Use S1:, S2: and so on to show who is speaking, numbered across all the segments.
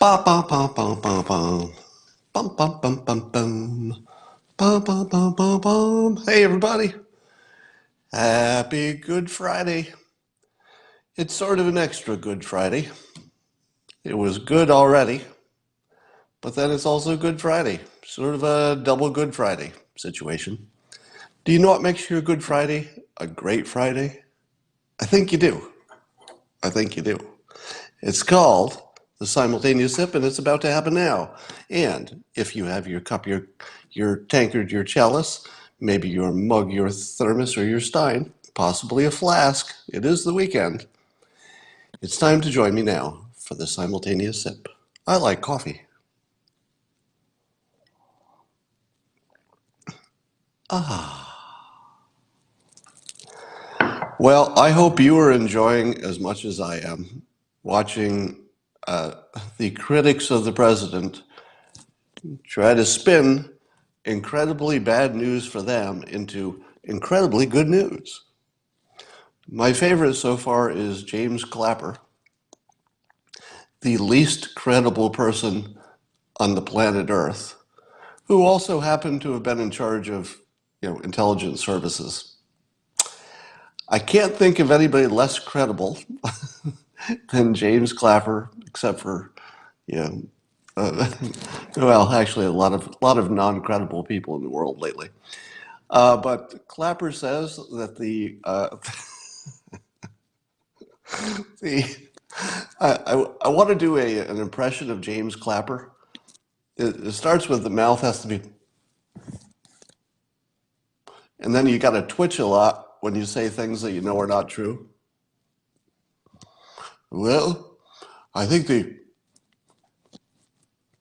S1: Ba ba ba ba ba ba. Bum bum bum bum bum. Bum bum bum bum bum. Hey everybody. Happy Good Friday. It's sort of an extra Good Friday. It was good already, but then it's also Good Friday. Sort of a double Good Friday situation. Do you know what makes your Good Friday a great Friday? I think you do. I think you do. It's called the simultaneous sip, and it's about to happen now. And if you have your cup, your tankard, your chalice, maybe your mug, your thermos, or your stein, possibly a flask, it is the weekend. It's time to join me now for the simultaneous sip. I like coffee. Well, I hope you are enjoying as much as I am watching the critics of the president try to spin incredibly bad news for them into incredibly good news. My favorite so far is James Clapper, the least credible person on the planet Earth, who also happened to have been in charge of, intelligence services. I can't think of anybody less credible than James Clapper, except for, you know, well, actually, a lot of non-credible people in the world lately. But Clapper says that the I want to do an impression of James Clapper. It starts with the mouth has to be, and then you got to twitch a lot when you say things that you know are not true. Well, I think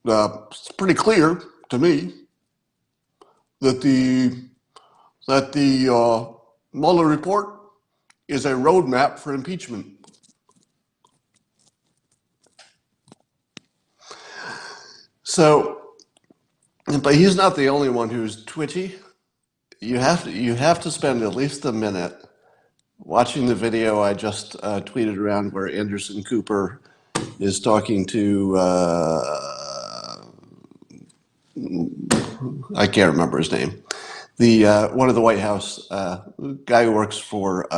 S1: it's pretty clear to me that the Mueller report is a roadmap for impeachment. So, but he's not the only one who's twitchy. You have to spend at least a minute watching the video I just tweeted around where Anderson Cooper is talking to I can't remember his name, the one of the White House guy who works for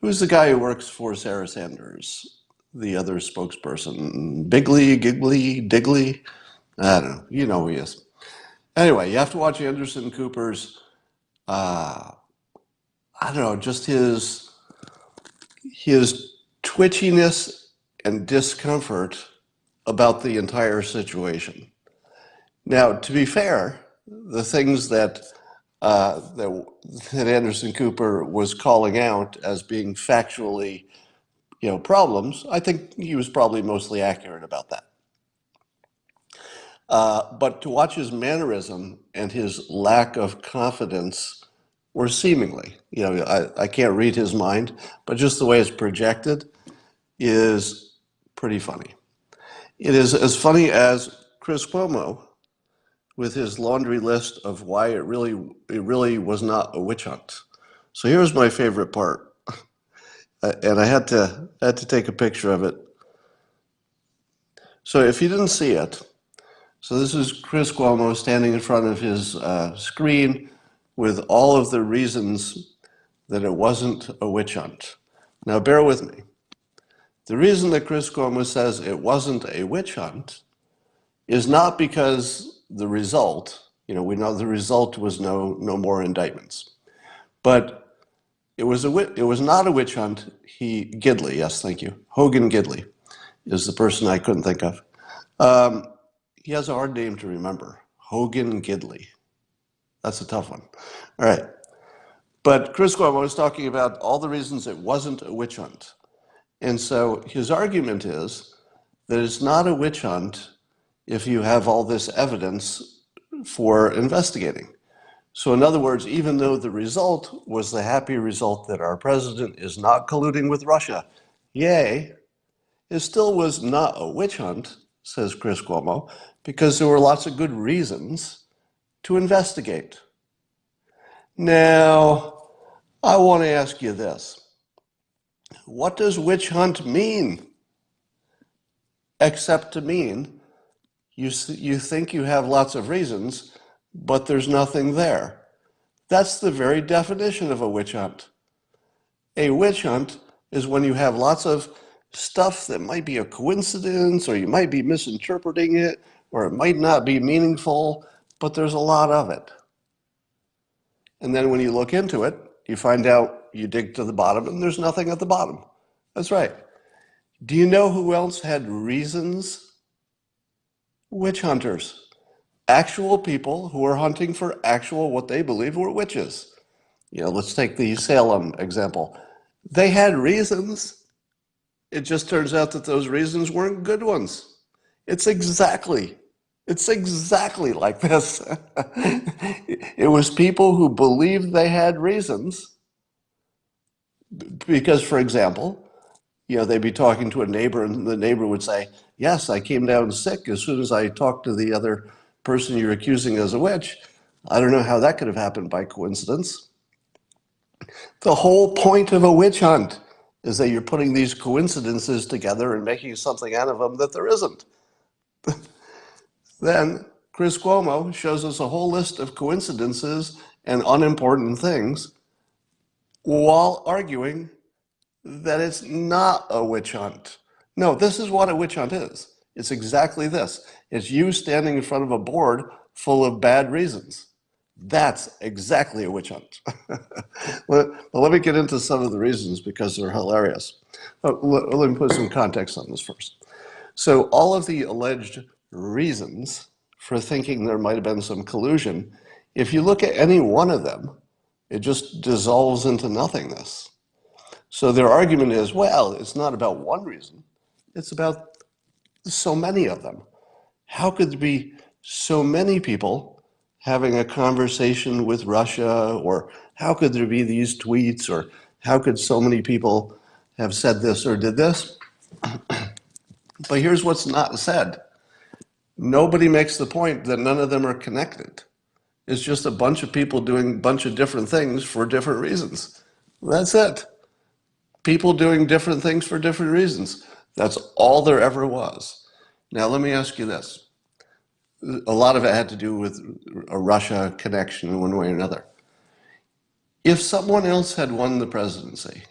S1: who's the guy who works for Sarah Sanders, the other spokesperson, Bigley, Giggly, Digley. I don't know. You know who he is. Anyway, you have to watch Anderson Cooper's. I don't know, just his twitchiness and discomfort about the entire situation. Now, to be fair, the things that Anderson Cooper was calling out as being factually, problems, I think he was probably mostly accurate about that. But to watch his mannerism and his lack of confidence, or seemingly, I can't read his mind, but just the way it's projected is pretty funny. It is as funny as Chris Cuomo with his laundry list of why it really was not a witch hunt. So here's my favorite part, and I had to take a picture of it. So if you didn't see it, so this is Chris Cuomo standing in front of his screen with all of the reasons that it wasn't a witch hunt. Now bear with me. The reason that Chris Cuomo says it wasn't a witch hunt is not because the result, we know the result was no more indictments. But it was not a witch hunt. Gidley, yes, thank you. Hogan Gidley is the person I couldn't think of. He has a hard name to remember. Hogan Gidley. That's a tough one. All right. But Chris Cuomo was talking about all the reasons it wasn't a witch hunt. And so his argument is that it's not a witch hunt if you have all this evidence for investigating. So in other words, even though the result was the happy result that our president is not colluding with Russia, yay, it still was not a witch hunt, says Chris Cuomo, because there were lots of good reasons to investigate. Now, I want to ask you this. What does witch hunt mean? except to mean you think you have lots of reasons, but there's nothing there. That's the very definition of a witch hunt. A witch hunt is when you have lots of stuff that might be a coincidence, or you might be misinterpreting it, or it might not be meaningful, but there's a lot of it. And then when you look into it, you find out, you dig to the bottom, and there's nothing at the bottom. That's right. Do you know who else had reasons? Witch hunters. Actual people who were hunting for actual, what they believed were witches. Let's take the Salem example. They had reasons. It just turns out that those reasons weren't good ones. It's exactly like this. It was people who believed they had reasons because, for example, they'd be talking to a neighbor and the neighbor would say, yes, I came down sick as soon as I talked to the other person you're accusing as a witch. I don't know how that could have happened by coincidence. The whole point of a witch hunt is that you're putting these coincidences together and making something out of them that there isn't. Then Chris Cuomo shows us a whole list of coincidences and unimportant things while arguing that it's not a witch hunt. No, this is what a witch hunt is. It's exactly this. It's you standing in front of a board full of bad reasons. That's exactly a witch hunt. Well, let me get into some of the reasons because they're hilarious. Let me put some context on this first. So all of the alleged reasons for thinking there might have been some collusion, if you look at any one of them, it just dissolves into nothingness. So their argument is, well, it's not about one reason, it's about so many of them. How could there be so many people having a conversation with Russia, or how could there be these tweets, or how could so many people have said this or did this? But here's what's not said. Nobody makes the point that none of them are connected. It's just a bunch of people doing a bunch of different things for different reasons. That's it. People doing different things for different reasons. That's all there ever was. Now, let me ask you this. A lot of it had to do with a Russia connection in one way or another. If someone else had won the presidency,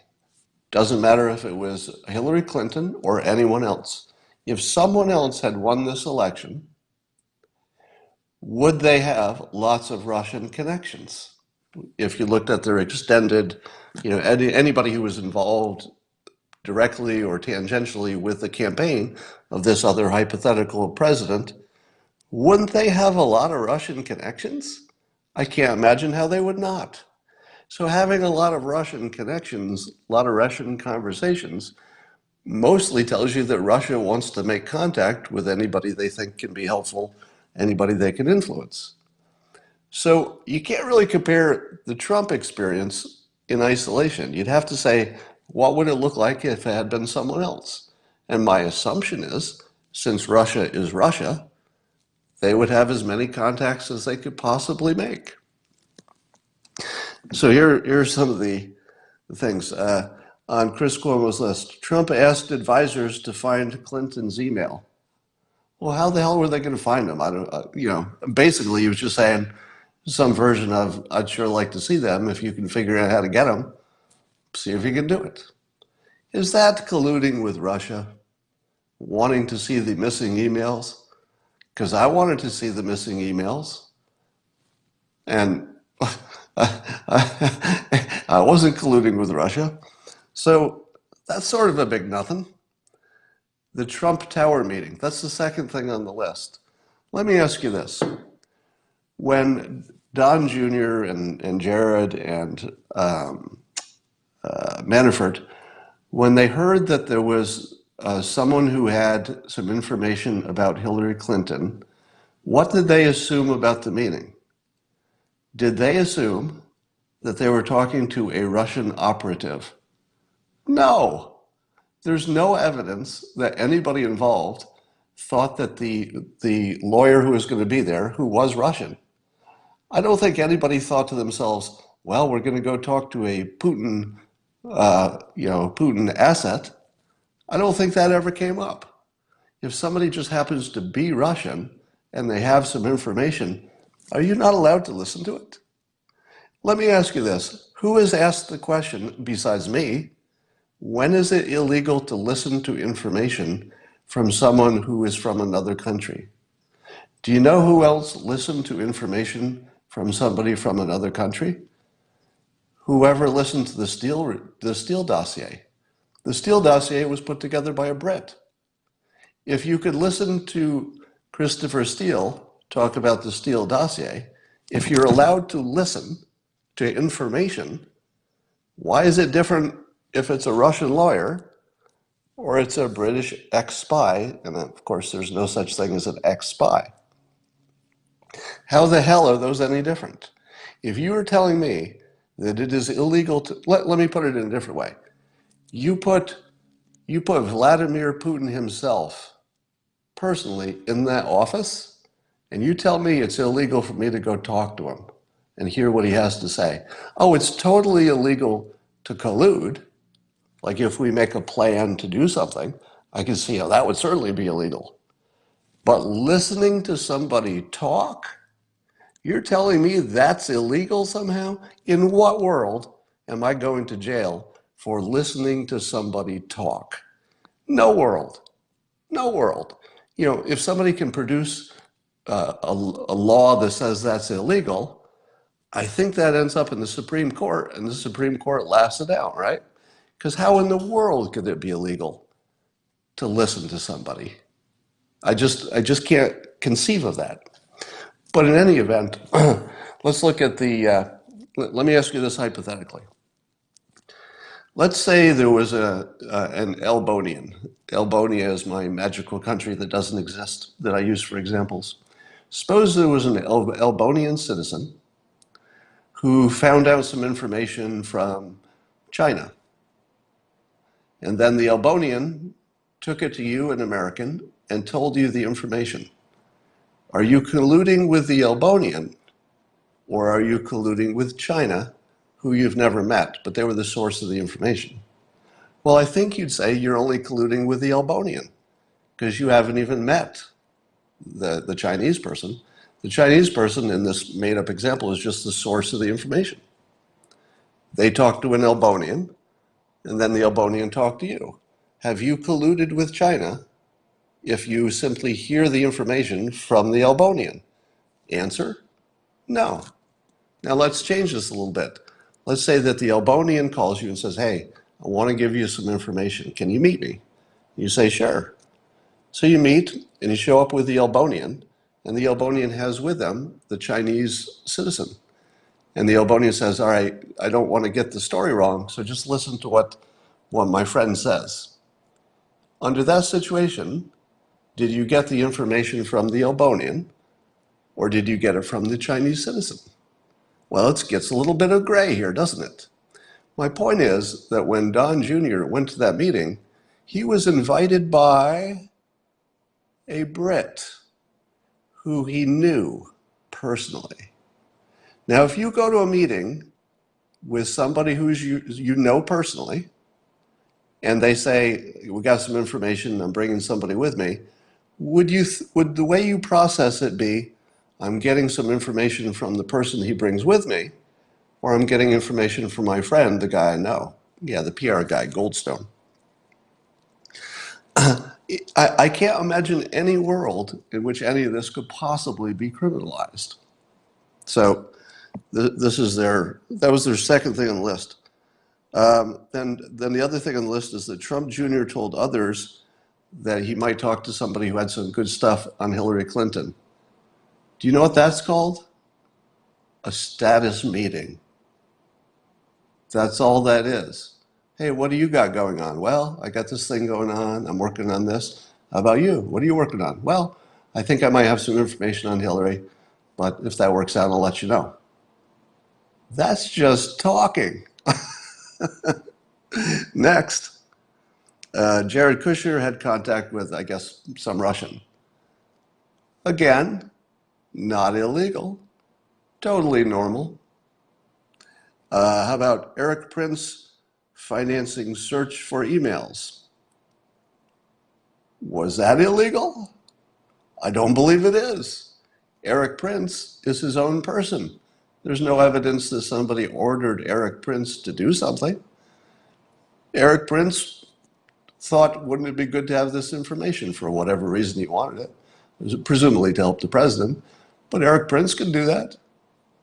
S1: doesn't matter if it was Hillary Clinton or anyone else, if someone else had won this election, would they have lots of Russian connections? If you looked at their extended, anybody who was involved directly or tangentially with the campaign of this other hypothetical president, wouldn't they have a lot of Russian connections? I can't imagine how they would not. So having a lot of Russian connections, a lot of Russian conversations, mostly tells you that Russia wants to make contact with anybody they think can be helpful, anybody they can influence. So you can't really compare the Trump experience in isolation. You'd have to say, what would it look like if it had been someone else? And my assumption is, since Russia is Russia, they would have as many contacts as they could possibly make. So here are some of the things. On Chris Cuomo's list, Trump asked advisors to find Clinton's email. Well, how the hell were they going to find him? Basically he was just saying some version of, I'd sure like to see them. If you can figure out how to get them, see if you can do it. Is that colluding with Russia? Wanting to see the missing emails? Because I wanted to see the missing emails. And I wasn't colluding with Russia. So that's sort of a big nothing. The Trump Tower meeting, that's the second thing on the list. Let me ask you this. When Don Jr. and Jared and Manafort, when they heard that there was someone who had some information about Hillary Clinton, what did they assume about the meeting? Did they assume that they were talking to a Russian operative? No. There's no evidence that anybody involved thought that the lawyer who was going to be there, who was Russian, I don't think anybody thought to themselves, well, we're going to go talk to a Putin, Putin asset. I don't think that ever came up. If somebody just happens to be Russian and they have some information, are you not allowed to listen to it? Let me ask you this. Who has asked the question, besides me, when is it illegal to listen to information from someone who is from another country? Do you know who else listened to information from somebody from another country? Whoever listened to the Steele dossier. The Steele dossier was put together by a Brit. If you could listen to Christopher Steele talk about the Steele dossier, if you're allowed to listen to information, why is it different if it's a Russian lawyer or it's a British ex-spy? And of course, there's no such thing as an ex-spy. How the hell are those any different? If you were telling me that it is illegal to, let me put it in a different way. You put Vladimir Putin himself personally in that office, and you tell me it's illegal for me to go talk to him and hear what he has to say. Oh, it's totally illegal to collude. Like if we make a plan to do something, I can see how that would certainly be illegal. But listening to somebody talk, you're telling me that's illegal somehow? In what world am I going to jail for listening to somebody talk? No world. No world. You know, if somebody can produce a law that says that's illegal, I think that ends up in the Supreme Court, and the Supreme Court laughs it out, right? Because how in the world could it be illegal to listen to somebody? I just can't conceive of that. But in any event, let's look at let me ask you this hypothetically. Let's say there was an Elbonian. Elbonia is my magical country that doesn't exist, that I use for examples. Suppose there was an Elbonian citizen who found out some information from China. And then the Elbonian took it to you, an American, and told you the information. Are you colluding with the Elbonian, or are you colluding with China, who you've never met, but they were the source of the information? Well, I think you'd say you're only colluding with the Elbonian, because you haven't even met the Chinese person. The Chinese person in this made-up example is just the source of the information. They talked to an Elbonian, and then the Elbonian talked to you. Have you colluded with China if you simply hear the information from the Elbonian? Answer, no. Now let's change this a little bit. Let's say that the Elbonian calls you and says, hey, I want to give you some information. Can you meet me? You say, sure. So you meet and you show up with the Elbonian, and the Elbonian has with them the Chinese citizen. And the Elbonian says, all right, I don't want to get the story wrong, so just listen to what my friend says. Under that situation, did you get the information from the Elbonian, or did you get it from the Chinese citizen? Well, it gets a little bit of gray here, doesn't it? My point is that when Don Jr. went to that meeting, he was invited by a Brit who he knew personally. Now, if you go to a meeting with somebody who you know personally, and they say, we got some information, I'm bringing somebody with me, would the way you process it be, I'm getting some information from the person he brings with me, or I'm getting information from my friend, the guy I know? Yeah, the PR guy, Goldstone. I can't imagine any world in which any of this could possibly be criminalized. So that was their second thing on the list. Then the other thing on the list is that Trump Jr. told others that he might talk to somebody who had some good stuff on Hillary Clinton. Do you know what that's called? A status meeting. That's all that is. Hey, what do you got going on? Well, I got this thing going on. I'm working on this. How about you? What are you working on? Well, I think I might have some information on Hillary, but if that works out, I'll let you know. That's just talking. Next, Jared Kushner had contact with, I guess, some Russian. Again, not illegal, totally normal. How about Eric Prince financing search for emails? Was that illegal? I don't believe it is. Eric Prince is his own person. There's no evidence that somebody ordered Eric Prince to do something. Eric Prince thought, wouldn't it be good to have this information for whatever reason he wanted it? It was presumably to help the president. But Eric Prince can do that.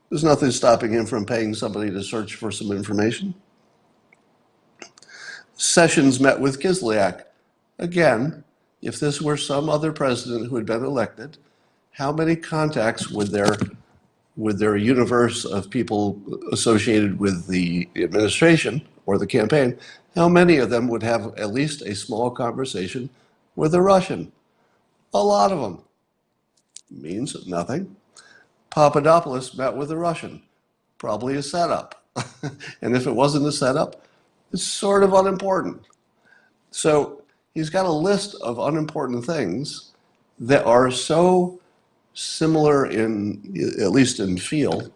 S1: There's nothing stopping him from paying somebody to search for some information. Sessions met with Kislyak. Again, if this were some other president who had been elected, how many contacts would their universe of people associated with the administration or the campaign, how many of them would have at least a small conversation with a Russian? A lot of them. Means nothing. Papadopoulos met with a Russian. Probably a setup. And if it wasn't a setup, it's sort of unimportant. So he's got a list of unimportant things that are so similar at least in feel,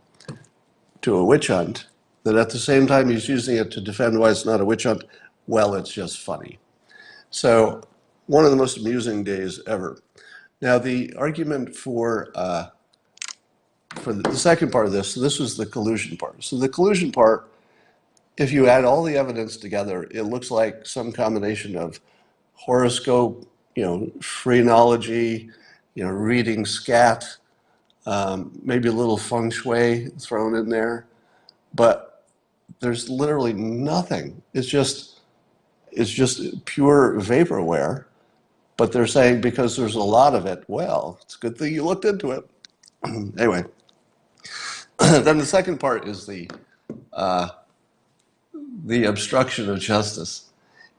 S1: to a witch hunt, that at the same time he's using it to defend why it's not a witch hunt. Well, it's just funny. So one of the most amusing days ever. Now the argument for the second part of this, so this was the collusion part. So the collusion part, if you add all the evidence together, it looks like some combination of horoscope, phrenology, reading scat, maybe a little feng shui thrown in there, but there's literally nothing. It's just pure vaporware. But they're saying because there's a lot of it, well, it's a good thing you looked into it. Anyway, then the second part is the obstruction of justice.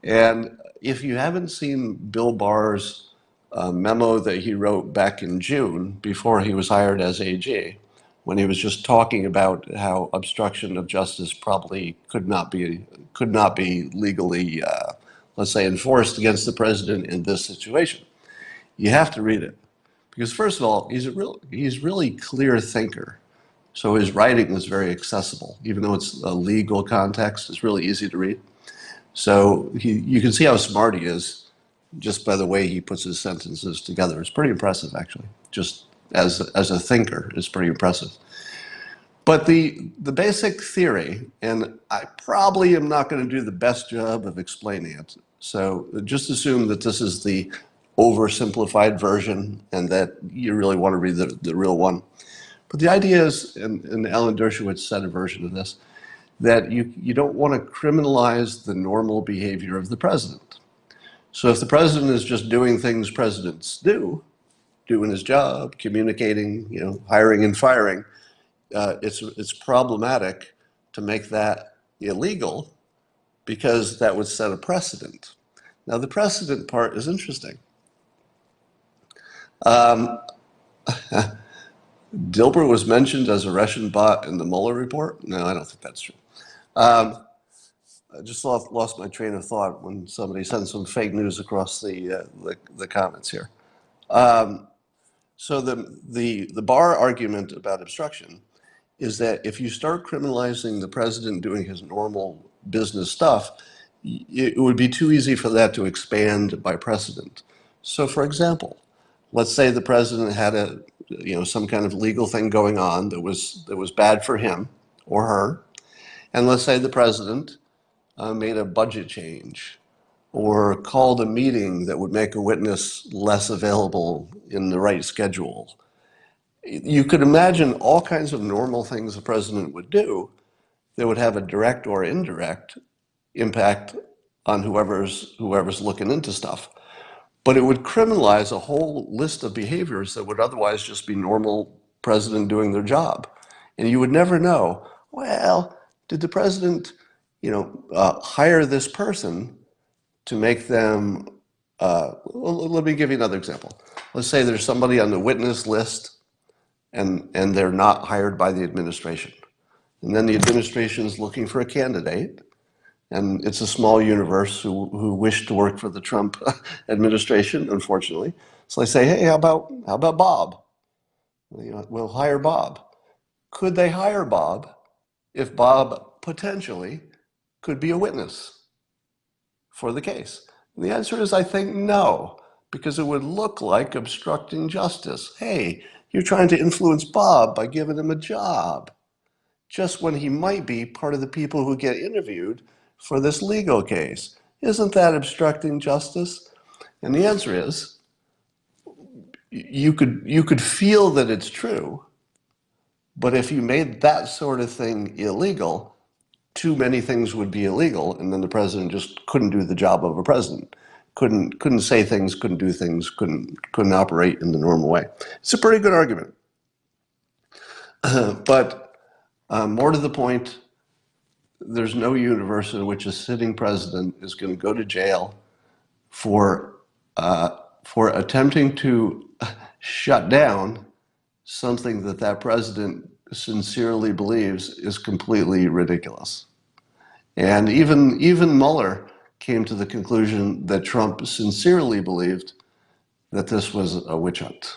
S1: And if you haven't seen Bill Barr's memo that he wrote back in June before he was hired as AG, when he was just talking about how obstruction of justice probably could not be legally, let's say, enforced against the president in this situation, you have to read it. Because first of all, he's really clear thinker. So his writing is very accessible, even though it's a legal context, it's really easy to read. So you can see how smart he is just by the way he puts his sentences together. It's pretty impressive, actually. Just as a thinker, it's pretty impressive. But the basic theory, and I probably am not going to do the best job of explaining it, so just assume that this is the oversimplified version and that you really want to read the real one. But the idea is, and Alan Dershowitz said a version of this, that you don't want to criminalize the normal behavior of the president. So if the president is just doing things presidents do, doing his job, communicating, hiring and firing, it's problematic to make that illegal because that would set a precedent. Now the precedent part is interesting. Dilbert was mentioned as a Russian bot in the Mueller report. No, I don't think that's true. I just lost my train of thought when somebody sent some fake news across the comments here. So the Barr argument about obstruction is that if you start criminalizing the president doing his normal business stuff, it would be too easy for that to expand by precedent. So for example, let's say the president had some kind of legal thing going on that was bad for him or her, and let's say the president made a budget change or called a meeting that would make a witness less available in the right schedule. You could imagine all kinds of normal things the president would do that would have a direct or indirect impact on whoever's looking into stuff. But it would criminalize a whole list of behaviors that would otherwise just be normal president doing their job. And you would never know, well, did the president, hire this person to make them, let me give you another example. Let's say there's somebody on the witness list and they're not hired by the administration. And then the administration is looking for a candidate, and it's a small universe who wish to work for the Trump administration, unfortunately. So they say, hey, how about Bob? We'll hire Bob. Could they hire Bob if Bob potentially could be a witness for the case? And the answer is, I think, no, because it would look like obstructing justice. Hey, you're trying to influence Bob by giving him a job, just when he might be part of the people who get interviewed for this legal case. Isn't that obstructing justice? And the answer is, you could feel that it's true, but if you made that sort of thing illegal, too many things would be illegal, and then the president just couldn't do the job of a president. Couldn't say things, couldn't do things, couldn't operate in the normal way. It's a pretty good argument. But more to the point, there's no universe in which a sitting president is going to go to jail for attempting to shut down something that president sincerely believes is completely ridiculous. And even Mueller came to the conclusion that Trump sincerely believed that this was a witch hunt.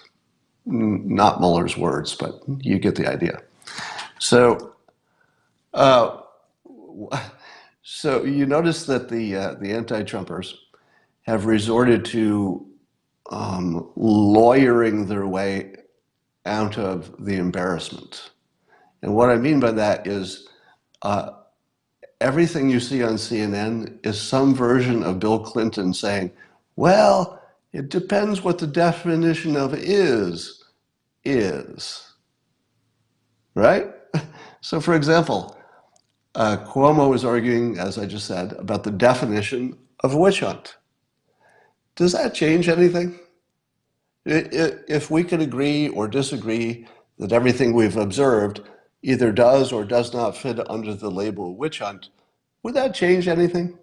S1: Not Mueller's words, but you get the idea. So, so you notice that the anti-Trumpers have resorted to lawyering their way out of the embarrassment. And what I mean by that is everything you see on CNN is some version of Bill Clinton saying, well, it depends what the definition of is. Right? So for example, Cuomo is arguing, as I just said, about the definition of witch hunt. Does that change anything? If we could agree or disagree that everything we've observed either does or does not fit under the label witch hunt, would that change anything?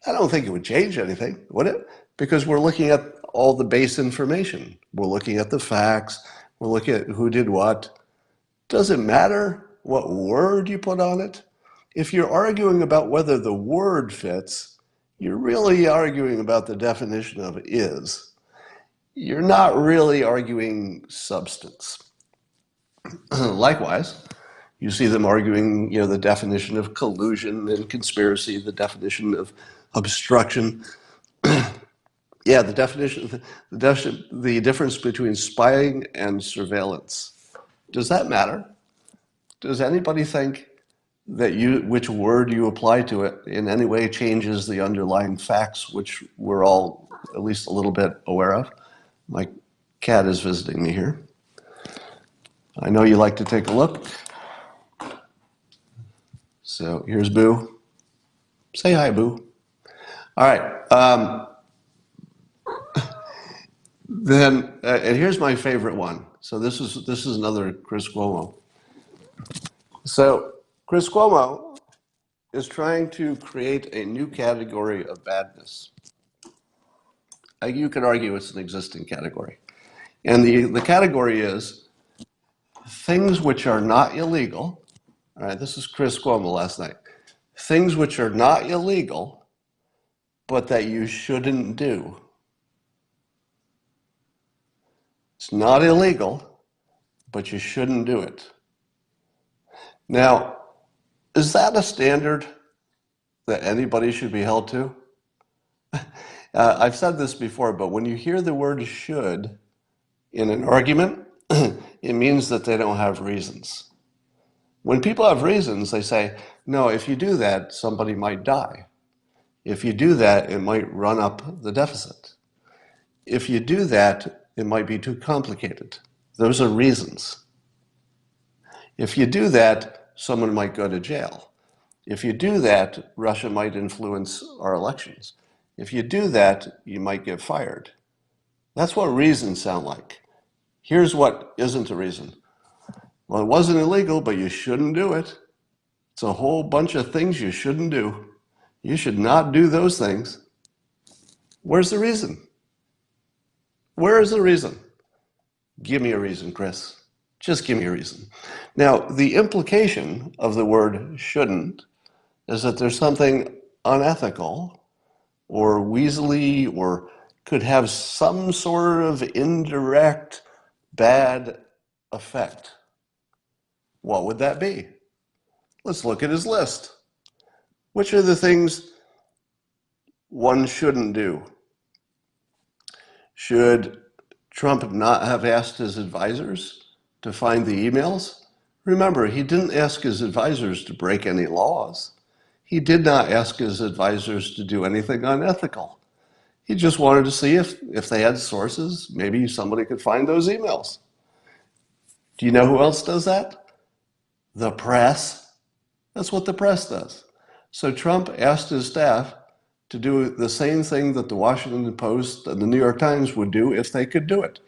S1: I don't think it would change anything, would it? Because we're looking at all the base information. We're looking at the facts. We're looking at who did what. Does it matter what word you put on it? If you're arguing about whether the word fits, you're really arguing about the definition of is. You're not really arguing substance. Likewise, you see them arguing, the definition of collusion and conspiracy, the definition of obstruction. Yeah, the difference between spying and surveillance. Does that matter? Does anybody think that which word you apply to it in any way changes the underlying facts, which we're all at least a little bit aware of? My cat is visiting me here. I know you like to take a look. So here's Boo. Say hi, Boo. All right. And here's my favorite one. So this is another Chris Cuomo. So Chris Cuomo is trying to create a new category of badness. You could argue it's an existing category. And the category is things which are not illegal. All right, this is Chris Cuomo last night. Things which are not illegal, but that you shouldn't do. It's not illegal, but you shouldn't do it. Now, is that a standard that anybody should be held to? I've said this before, but when you hear the word should in an argument, it means that they don't have reasons. When people have reasons, they say, no, if you do that, somebody might die. If you do that, it might run up the deficit. If you do that, it might be too complicated. Those are reasons. If you do that, someone might go to jail. If you do that, Russia might influence our elections. If you do that, you might get fired. That's what reasons sound like. Here's what isn't a reason. Well, it wasn't illegal, but you shouldn't do it. It's a whole bunch of things you shouldn't do. You should not do those things. Where's the reason? Where is the reason? Give me a reason, Chris. Just give me a reason. Now, the implication of the word shouldn't is that there's something unethical or weaselly or could have some sort of indirect bad effect. What would that be? Let's look at his list. Which are the things one shouldn't do? Should Trump not have asked his advisors to find the emails? Remember, he didn't ask his advisors to break any laws. He did not ask his advisors to do anything unethical. He just wanted to see if they had sources, maybe somebody could find those emails. Do you know who else does that? The press. That's what the press does. So Trump asked his staff to do the same thing that the Washington Post and the New York Times would do if they could do it.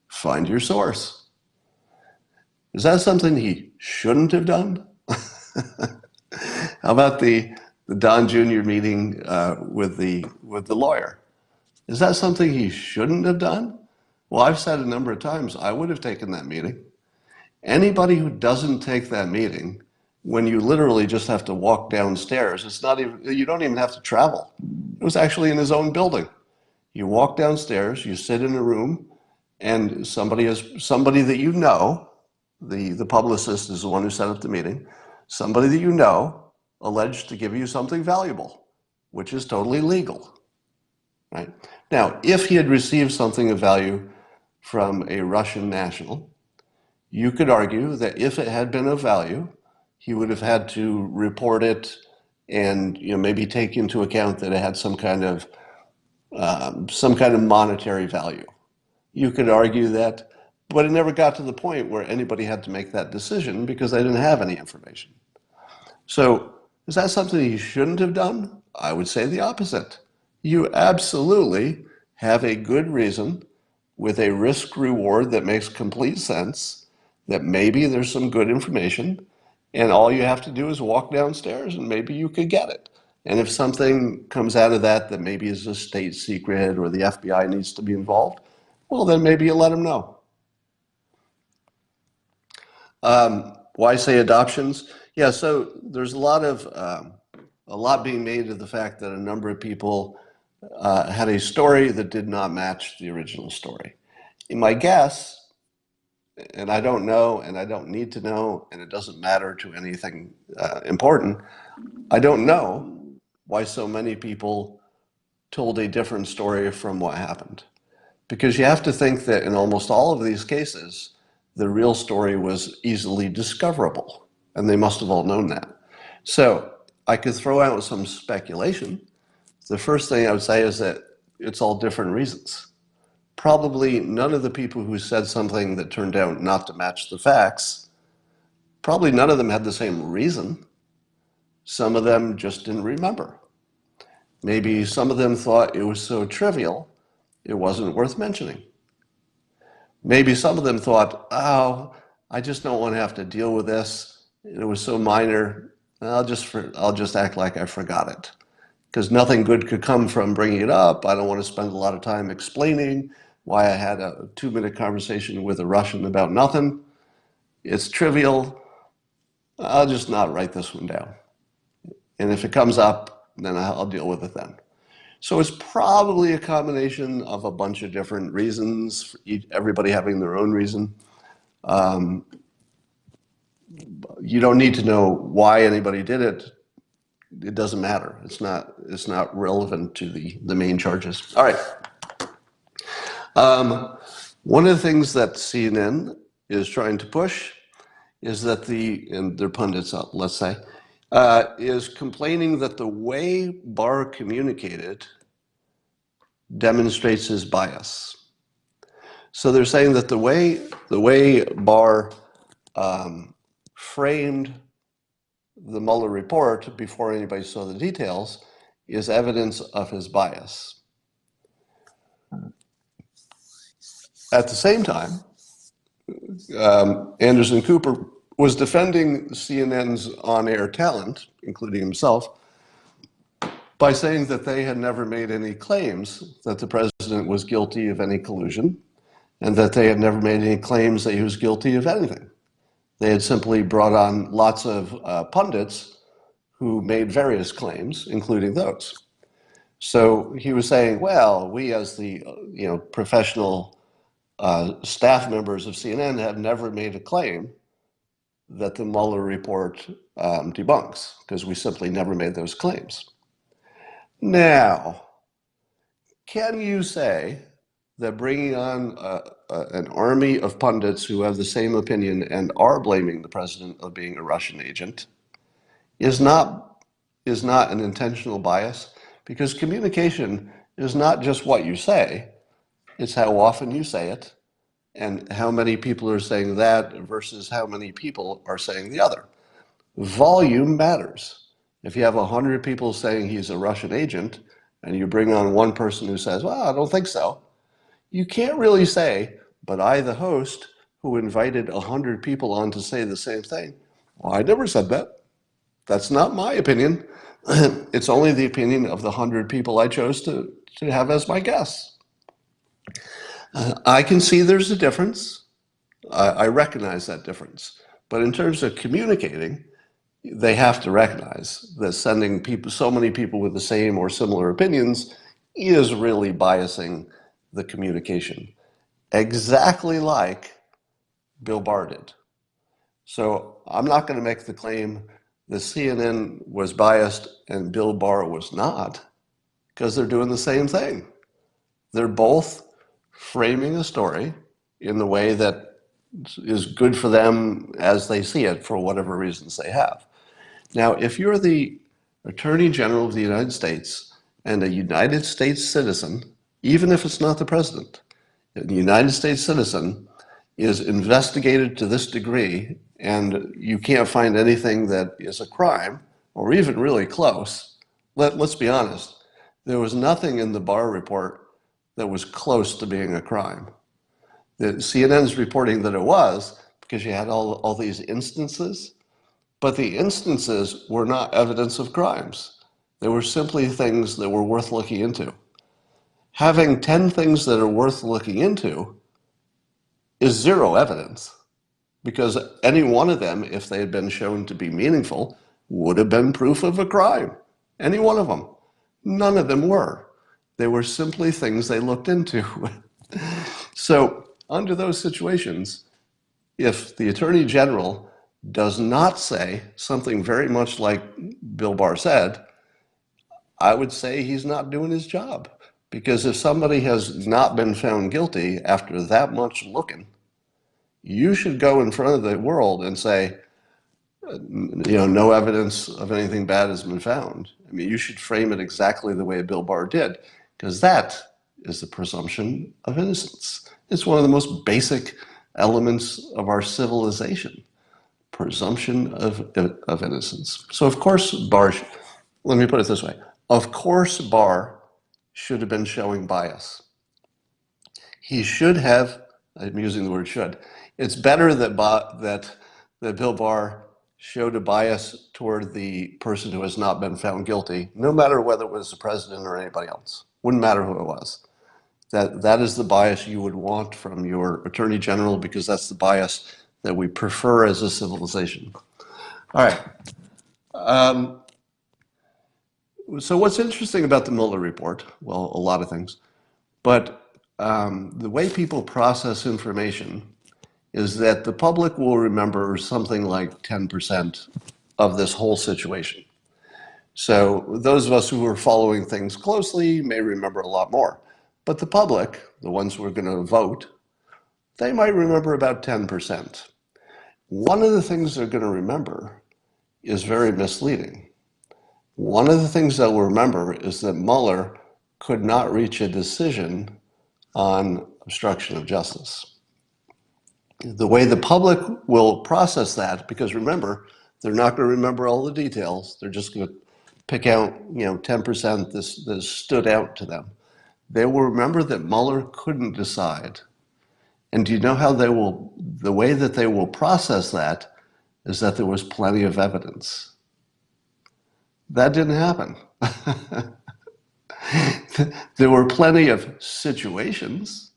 S1: Find your source. Is that something he shouldn't have done? How about the Don Jr. meeting with the lawyer? Is that something he shouldn't have done? Well, I've said a number of times I would have taken that meeting. Anybody who doesn't take that meeting, when you literally just have to walk downstairs, it's not even, you don't even have to travel. It was actually in his own building. You walk downstairs, you sit in a room, and somebody that you know, the publicist is the one who set up the meeting, somebody that you know alleged to give you something valuable, which is totally legal. Right? Now, if he had received something of value from a Russian national, you could argue that if it had been of value, he would have had to report it and maybe take into account that it had some kind of monetary value. You could argue that, but it never got to the point where anybody had to make that decision because they didn't have any information. So is that something you shouldn't have done? I would say the opposite. You absolutely have a good reason with a risk reward that makes complete sense, that maybe there's some good information, and all you have to do is walk downstairs and maybe you could get it. And if something comes out of that that maybe is a state secret or the FBI needs to be involved, well, then maybe you let them know. Why say adoptions? Yeah, so there's a lot being made of the fact that a number of people had a story that did not match the original story. In my guess, and I don't know, and I don't need to know, and it doesn't matter to anything important, I don't know why so many people told a different story from what happened. Because you have to think that in almost all of these cases, the real story was easily discoverable, and they must have all known that. So I could throw out some speculation. The first thing I would say is that it's all different reasons. Probably none of the people who said something that turned out not to match the facts, probably none of them had the same reason. Some of them just didn't remember. Maybe some of them thought it was so trivial, it wasn't worth mentioning. Maybe some of them thought, oh, I just don't want to have to deal with this. It was so minor, I'll just act like I forgot it. Because nothing good could come from bringing it up. I don't want to spend a lot of time explaining why I had a 2-minute conversation with a Russian about nothing. It's trivial. I'll just not write this one down. And if it comes up, then I'll deal with it then. So it's probably a combination of a bunch of different reasons, everybody having their own reason. You don't need to know why anybody did it. It doesn't matter. It's not relevant to the main charges. All right. One of the things that CNN is trying to push is that and their pundits, let's say, is complaining that the way Barr communicated demonstrates his bias. So they're saying that the way Barr framed the Mueller report before anybody saw the details is evidence of his bias. At the same time, Anderson Cooper was defending CNN's on-air talent, including himself, by saying that they had never made any claims that the president was guilty of any collusion, and that they had never made any claims that he was guilty of anything. They had simply brought on lots of pundits who made various claims, including those. So he was saying, well, we as the professional staff members of CNN have never made a claim that the Mueller report debunks, because we simply never made those claims. Now, can you say that bringing on an army of pundits who have the same opinion and are blaming the president of being a Russian agent is not an intentional bias, because communication is not just what you say, it's how often you say it and how many people are saying that versus how many people are saying the other. Volume matters. If you have 100 people saying he's a Russian agent and you bring on one person who says, well, I don't think so, you can't really say, but I, the host, who invited 100 people on to say the same thing, well, I never said that. That's not my opinion. It's only the opinion of the 100 people I chose to have as my guests. I can see there's a difference. I recognize that difference. But in terms of communicating, they have to recognize that sending people, so many people with the same or similar opinions, is really biasing the communication, exactly like Bill Barr did. So I'm not going to make the claim that CNN was biased and Bill Barr was not, because they're doing the same thing. They're both framing a story in the way that is good for them as they see it for whatever reasons they have. Now, if you're the Attorney General of the United States and a United States citizen, even if it's not the president, a United States citizen is investigated to this degree and you can't find anything that is a crime or even really close, let's be honest, there was nothing in the Barr report that was close to being a crime. The CNN's reporting that it was because you had all these instances, but the instances were not evidence of crimes. They were simply things that were worth looking into. Having 10 things that are worth looking into is zero evidence, because any one of them, if they had been shown to be meaningful, would have been proof of a crime. Any one of them. None of them were. They were simply things they looked into. So under those situations, if the Attorney General does not say something very much like Bill Barr said, I would say he's not doing his job. Because if somebody has not been found guilty after that much looking, you should go in front of the world and say, no evidence of anything bad has been found. I mean, you should frame it exactly the way Bill Barr did, because that is the presumption of innocence. It's one of the most basic elements of our civilization, presumption of innocence. So of course Barr, let me put it this way, of course Barr should have been showing bias. He should have, I'm using the word should, it's better that Bill Barr showed a bias toward the person who has not been found guilty, no matter whether it was the president or anybody else. Wouldn't matter who it was. That is the bias you would want from your Attorney General, because that's the bias that we prefer as a civilization. All right. So what's interesting about the Mueller report? Well, a lot of things. But the way people process information is that the public will remember something like 10% of this whole situation. So those of us who are following things closely may remember a lot more. But the public, the ones who are going to vote, they might remember about 10%. One of the things they're going to remember is very misleading. One of the things they'll remember is that Mueller could not reach a decision on obstruction of justice. The way the public will process that, because remember, they're not going to remember all the details. They're just going to pick out, 10% that stood out to them. They will remember that Mueller couldn't decide. And do you know how the way that they will process that is that there was plenty of evidence. That didn't happen. There were plenty of situations,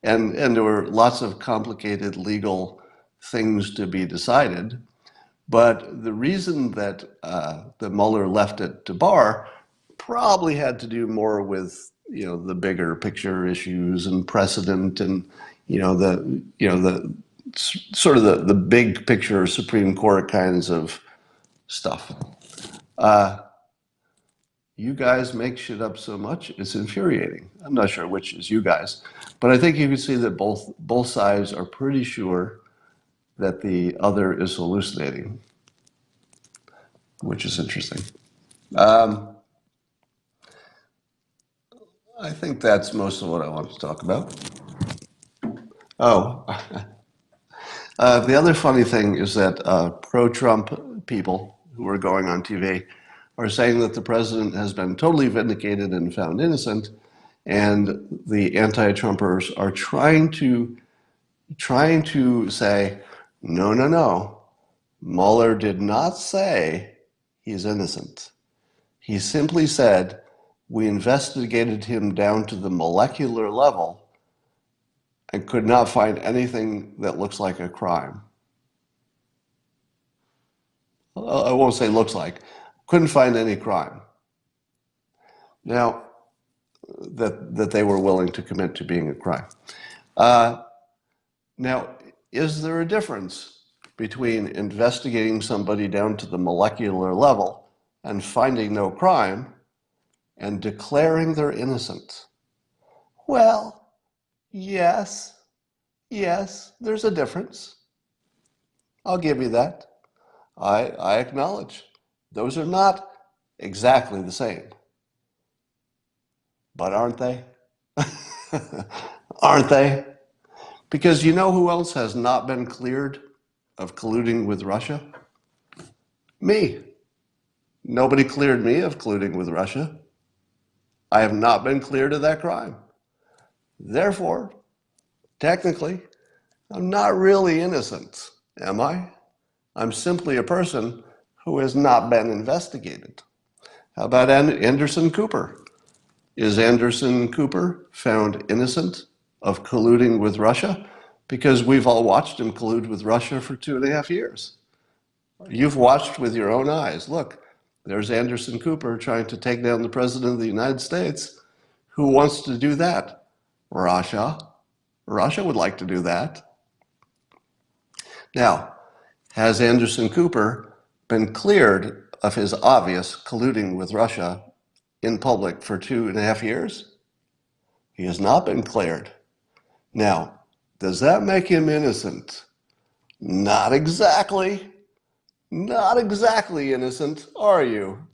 S1: and there were lots of complicated legal things to be decided. But the reason that Mueller left it to Barr probably had to do more with the bigger picture issues and precedent and the sort of the big picture Supreme Court kinds of stuff. You guys make shit up so much, it's infuriating. I'm not sure which is you guys, But I think you can see that both sides are pretty sure that the other is hallucinating, which is interesting. I think that's most of what I want to talk about. Oh, the other funny thing is that pro-Trump people who are going on TV are saying that the president has been totally vindicated and found innocent, and the anti-Trumpers are trying to say, no, no, no, Mueller did not say he's innocent. He simply said, we investigated him down to the molecular level and could not find anything that looks like a crime. I won't say looks like, couldn't find any crime. Now, that they were willing to commit to being a crime. Now, is there a difference between investigating somebody down to the molecular level and finding no crime and declaring they're innocent? Well, yes, there's a difference. I'll give you that. I acknowledge. Those are not exactly the same. But aren't they? Aren't they? Because you know who else has not been cleared of colluding with Russia? Me. Nobody cleared me of colluding with Russia. I have not been cleared of that crime. Therefore, technically, I'm not really innocent, am I? I'm simply a person who has not been investigated. How about Anderson Cooper? Is Anderson Cooper found innocent of colluding with Russia? Because we've all watched him collude with Russia for 2.5 years. You've watched with your own eyes. Look, there's Anderson Cooper trying to take down the President of the United States. Who wants to do that? Russia. Russia would like to do that. Now, has Anderson Cooper been cleared of his obvious colluding with Russia in public for 2.5 years? He has not been cleared. Now, does that make him innocent? Not exactly. Not exactly innocent, are you?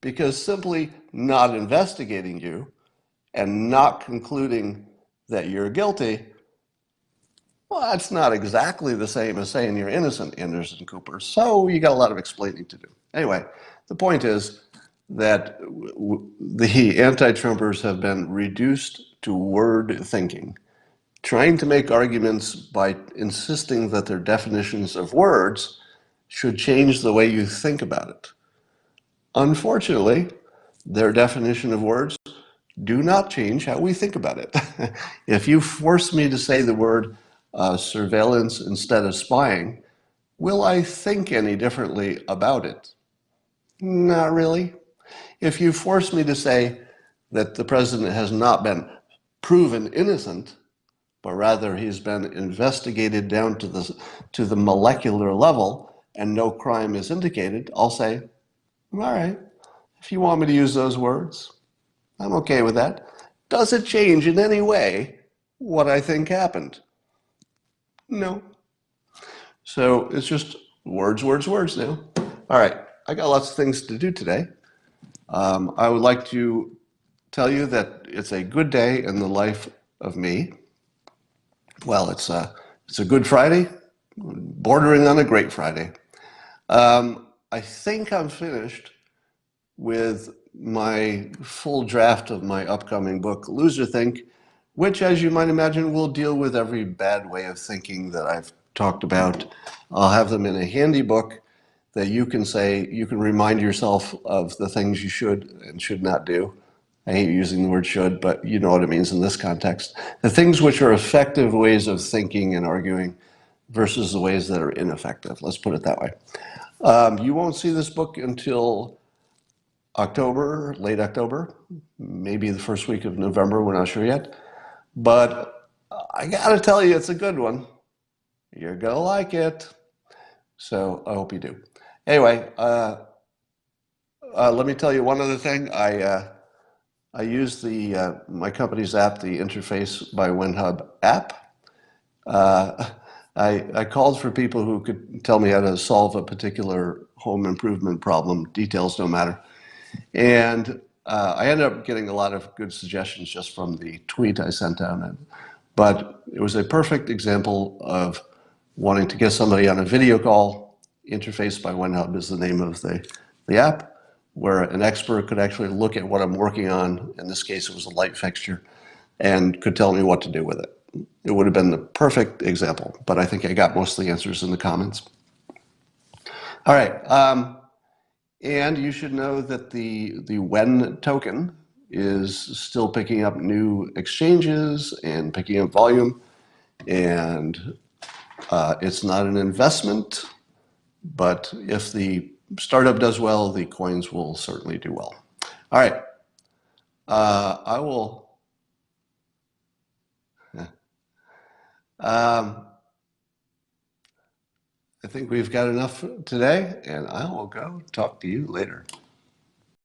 S1: Because simply not investigating you and not concluding that you're guilty, well, that's not exactly the same as saying you're innocent, Anderson Cooper. So you got a lot of explaining to do. Anyway, the point is that the anti-Trumpers have been reduced to word thinking, trying to make arguments by insisting that their definitions of words should change the way you think about it. Unfortunately, their definition of words do not change how we think about it. If you force me to say the word surveillance instead of spying, will I think any differently about it? Not really. If you force me to say that the president has not been proven innocent, but rather he's been investigated down to the molecular level and no crime is indicated, I'll say, all right, if you want me to use those words, I'm okay with that. Does it change in any way what I think happened? No. So it's just words, words, words now. All right, I got lots of things to do today. I would like to tell you that it's a good day in the life of me. Well, it's a good Friday, bordering on a great Friday. I think I'm finished with my full draft of my upcoming book, Loserthink, which, as you might imagine, will deal with every bad way of thinking that I've talked about. I'll have them in a handy book that you can remind yourself of the things you should and should not do. I hate using the word should, but you know what it means in this context. The things which are effective ways of thinking and arguing versus the ways that are ineffective. Let's put it that way. You won't see this book until October, late October, maybe the first week of November, we're not sure yet. But I gotta tell you, it's a good one. You're gonna like it. So I hope you do. Anyway, let me tell you one other thing. I use my company's app, the Interface by WinHub app. I called for people who could tell me how to solve a particular home improvement problem. Details don't matter. And I ended up getting a lot of good suggestions just from the tweet I sent out. But it was a perfect example of wanting to get somebody on a video call. Interface by WinHub is the name of the app, where an expert could actually look at what I'm working on. In this case, it was a light fixture, and could tell me what to do with it. It would have been the perfect example, but I think I got most of the answers in the comments. All right, and you should know that the when token is still picking up new exchanges and picking up volume, and it's not an investment, but if the startup does well, the coins will certainly do well. All right, I will. I think we've got enough today, and I will go talk to you later.